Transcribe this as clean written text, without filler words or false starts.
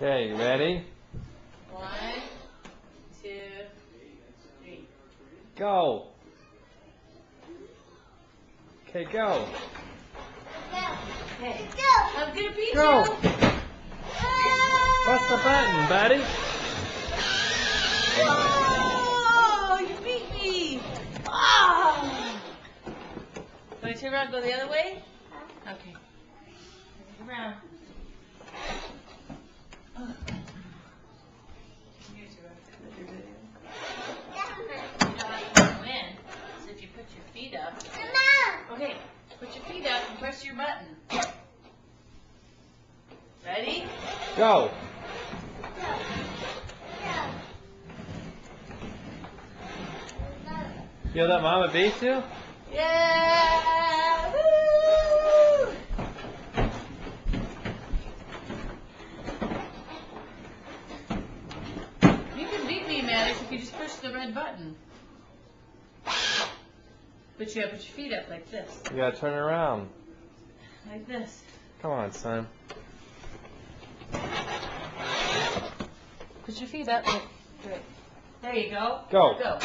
Okay, ready? 1, 2, 3. Go! Okay, go! Okay. I'm gonna beat Go! you. Press the button, buddy! Oh, you beat me. Oh. Want to turn around and go the other way? Okay. Turn around. Oh. Here's your video. You know how you can win. So if you put your feet up. Okay, put your feet up and press your button. Ready? Go! You let Mama beat you? Yeah! Woo! You can beat me, Maddox, if you just push the red button. But you gotta put your feet up like this. You gotta turn around. Like this. Come on, son. Put your feet up. Good. There you go. Go. Go.